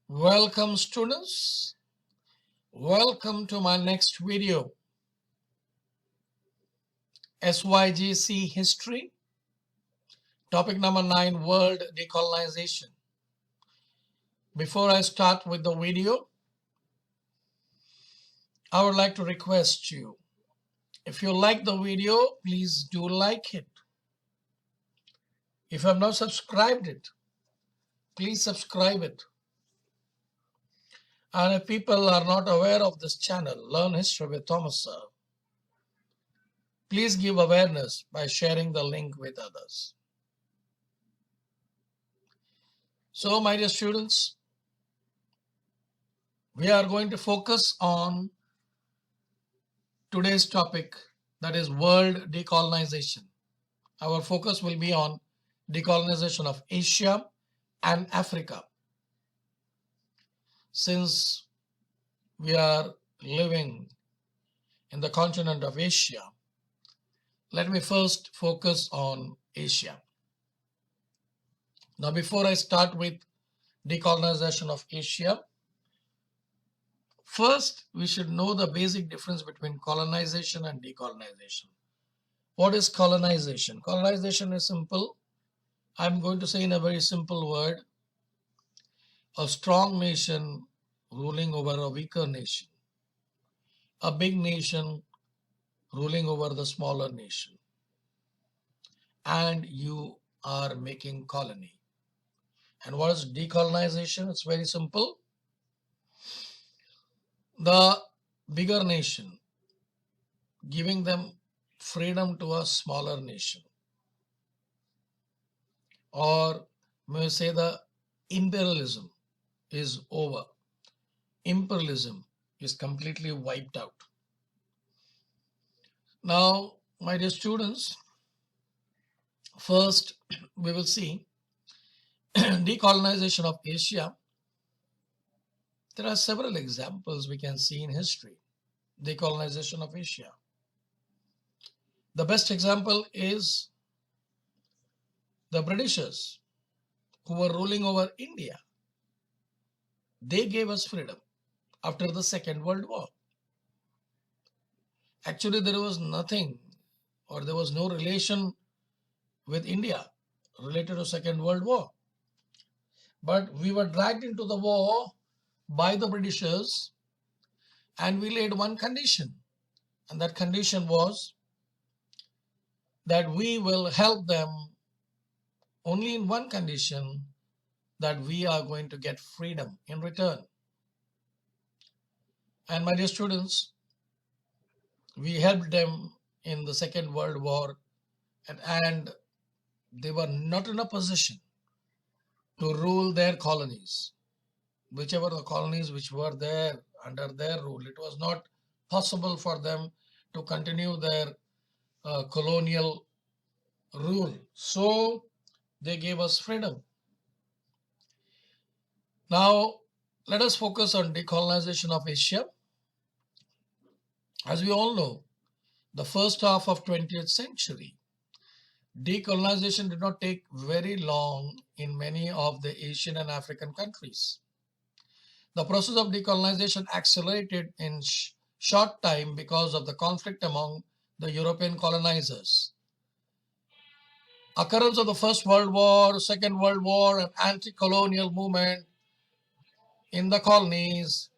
Welcome students, welcome to my next video, SYGC History, topic number 9, World Decolonization. Before I start with the video, I would like to request you, if you like the video, please do like it. If you have not subscribed it, please subscribe it. And if people are not aware of this channel, Learn History with Thomas Sir, please give awareness by sharing the link with others. So, my dear students, we are going to focus on today's topic, that is world decolonization. Our focus will be on decolonization of Asia and Africa. Since we are living in the continent of Asia, let me first focus on Asia. Now, before I start with decolonization of Asia, first we should know the basic difference between colonization and decolonization. What is colonization? Colonization is simple. I'm going to say in a very simple word, a strong nation ruling over a weaker nation, a big nation ruling over the smaller nation, and you are making colony. And what is decolonization? It's very simple. The bigger nation giving them freedom to a smaller nation, or may we say the imperialism is over. Imperialism is completely wiped out. Now, my dear students, first we will see decolonization of Asia. There are several examples we can see in history. Decolonization of Asia. The best example is the Britishers who were ruling over India. They gave us freedom after the Second World War. Actually, there was nothing, or there was no relation with India related to Second World War. But we were dragged into the war by the Britishers, and we laid one condition, and that condition was that we will help them only in one condition, that we are going to get freedom in return. And my dear students, we helped them in the Second World War, and they were not in a position to rule their colonies. Whichever the colonies which were there under their rule, it was not possible for them to continue their colonial rule. So they gave us freedom. Now, let us focus on decolonization of Asia. As we all know, the first half of 20th century, decolonization did not take very long in many of the Asian and African countries. The process of decolonization accelerated in short time because of the conflict among the European colonizers. Occurrence of the First World War, Second World War, and anti-colonial movement in the colonies,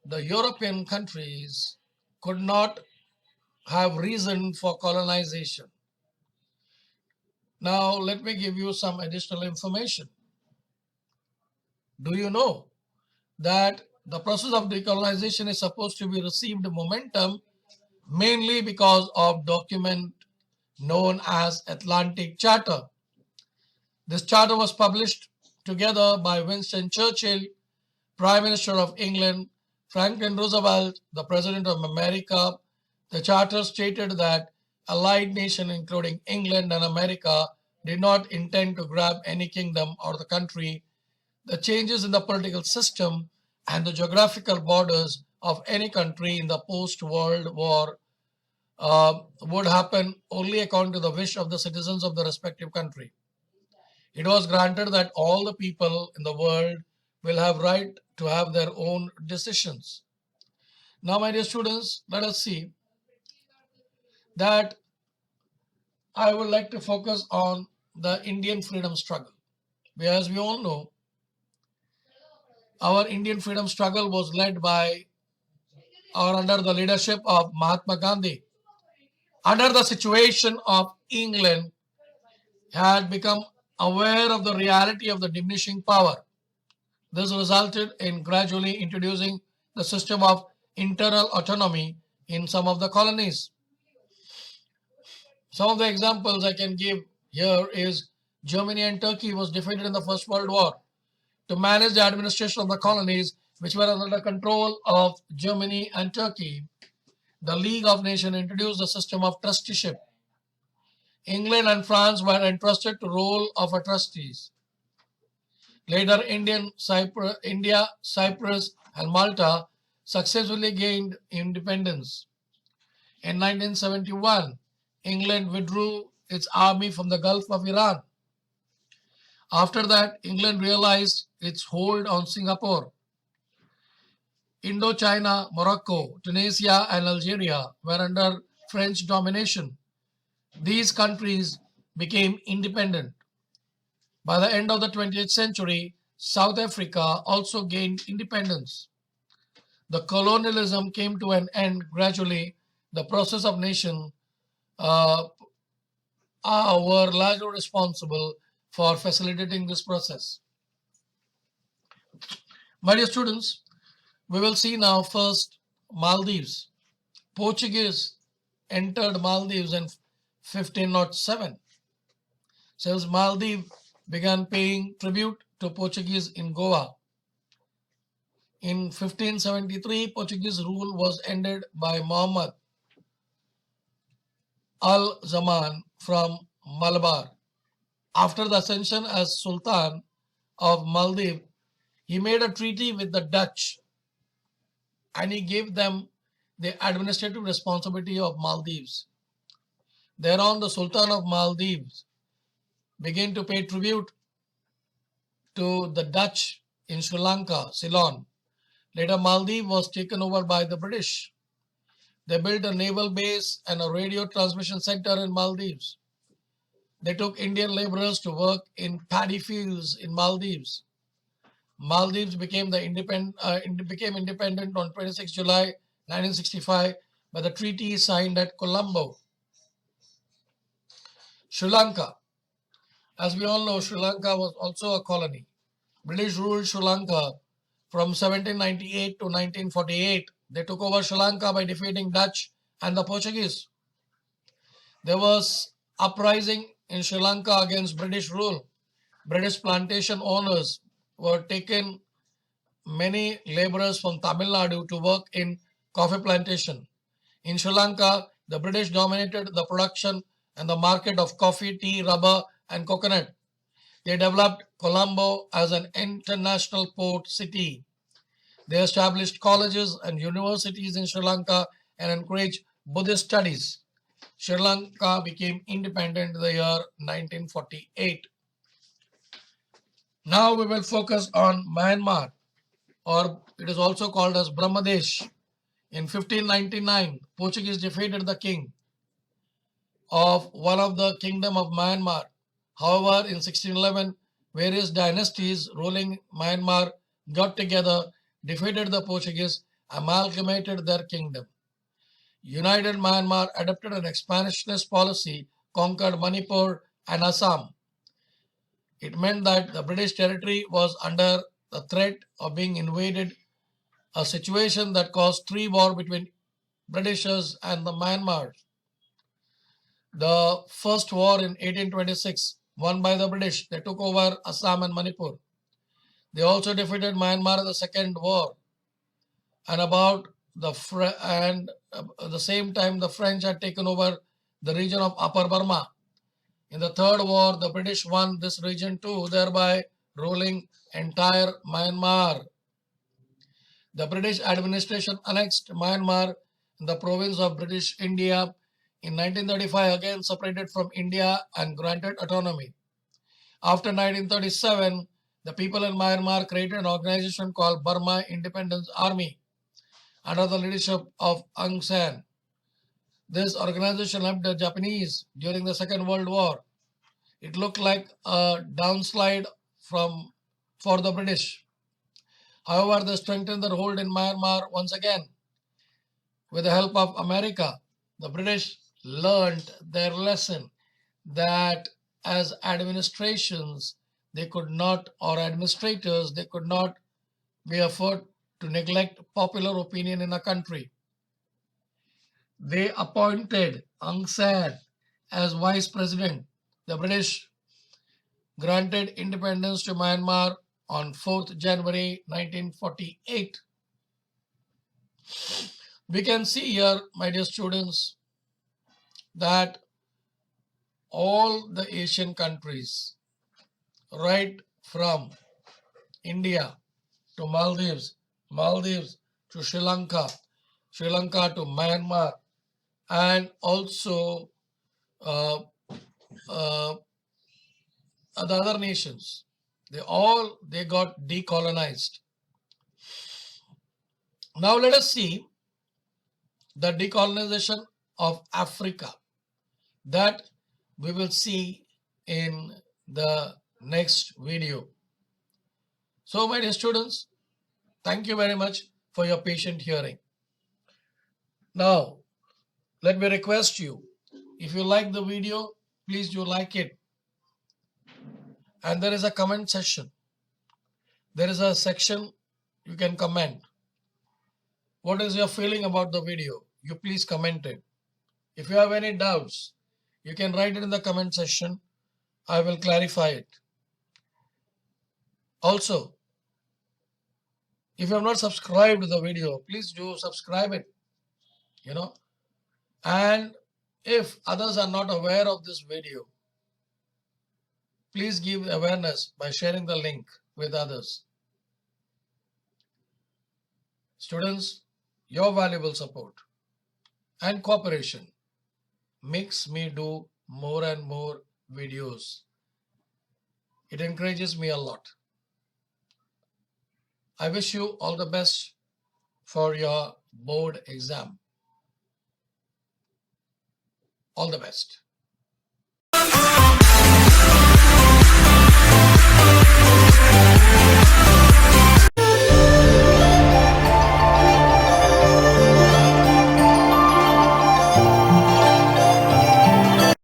the European countries could not have reason for colonization. Now, let me give you some additional information. Do you know that the process of decolonization is supposed to be received momentum mainly because of document known as Atlantic Charter? This charter was published together by Winston Churchill, Prime Minister of England, Franklin Roosevelt, the President of America. The charter stated that allied nations, including England and America, did not intend to grab any kingdom or the country. The changes in the political system and the geographical borders of any country in the post-World War would happen only according to the wish of the citizens of the respective country. It was granted that all the people in the world will have right to have their own decisions. Now, my dear students, let us see that I would like to focus on the Indian freedom struggle. As we all know, our Indian freedom struggle was led by or under the leadership of Mahatma Gandhi. Under the situation of England had become aware of the reality of the diminishing power. This resulted in gradually introducing the system of internal autonomy in some of the colonies. Some of the examples I can give here is Germany and Turkey was defeated in the First World War. To manage the administration of the colonies which were under the control of Germany and Turkey, the League of Nations introduced a system of trusteeship. England and France were entrusted to the role of trustees. Later, India, Cyprus, and Malta successfully gained independence. In 1971, England withdrew its army from the Gulf of Iran. After that, England realized its hold on Singapore. Indochina, Morocco, Tunisia, and Algeria were under French domination. These countries became independent. By the end of the 20th century, South Africa also gained independence. The colonialism came to an end gradually. The process of nation were largely responsible for facilitating this process. My dear students, we will see now first Maldives. Portuguese entered Maldives in 1507. Since Maldives began paying tribute to Portuguese in Goa. In 1573, Portuguese rule was ended by Muhammad al-Zaman from Malabar. After the ascension as Sultan of Maldives, he made a treaty with the Dutch and he gave them the administrative responsibility of Maldives. Thereon, the Sultan of Maldives began to pay tribute to the Dutch in Sri Lanka, Ceylon. Later, Maldives was taken over by the British. They built a naval base and a radio transmission center in Maldives. They took Indian laborers to work in paddy fields in Maldives. Maldives became independent on 26 July 1965 by the treaty signed at Colombo. Sri Lanka. As we all know, Sri Lanka was also a colony. British ruled Sri Lanka from 1798 to 1948. They took over Sri Lanka by defeating Dutch and the Portuguese. There was uprising in Sri Lanka against British rule. British plantation owners were taken many laborers from Tamil Nadu to work in coffee plantation. In Sri Lanka, the British dominated the production and the market of coffee, tea, rubber, and coconut. They developed Colombo as an international port city. They established colleges and universities in Sri Lanka and encouraged Buddhist studies. Sri Lanka became independent in the year 1948. Now we will focus on Myanmar, or it is also called as Brahmadesh. In 1599, Portuguese defeated the king of one of the kingdom of Myanmar. However, in 1611, various dynasties ruling Myanmar got together, defeated the Portuguese, amalgamated their kingdom. United Myanmar adopted an expansionist policy, conquered Manipur and Assam. It meant that the British territory was under the threat of being invaded, a situation that caused 3 wars between Britishers and the Myanmar. The first war in 1826, won by the British. They took over Assam and Manipur. They also defeated Myanmar in the second war. And about the same time, the French had taken over the region of Upper Burma. In the third war, the British won this region too, thereby ruling entire Myanmar. The British administration annexed Myanmar in the province of British India in 1935 again separated from India and granted autonomy. After 1937, the people in Myanmar created an organization called Burma Independence Army under the leadership of Aung San. This organization helped the Japanese during the Second World War. It looked like a downslide for the British. However, they strengthened their hold in Myanmar once again. With the help of America, the British learned their lesson that as administrators, they could not be afford to neglect popular opinion in a country. They appointed Aung San as vice president. The British granted independence to Myanmar on 4th January 1948. We can see here, my dear students, that all the Asian countries, right from India to Maldives, Maldives to Sri Lanka, Sri Lanka to Myanmar, and also the other nations, they got decolonized. Now let us see the decolonization of Africa that we will see in the next video. So my dear students, thank you very much for your patient hearing. Now, let me request you, if you like the video, please do like it. And there is a comment section. There is a section you can comment. What is your feeling about the video? You please comment it. If you have any doubts, you can write it in the comment section. I will clarify it. Also, if you have not subscribed to the video, please do subscribe it. And if others are not aware of this video, please give awareness by sharing the link with others. Students, your valuable support and cooperation makes me do more and more videos. It encourages me a lot. I wish you all the best for your board exam. All the best.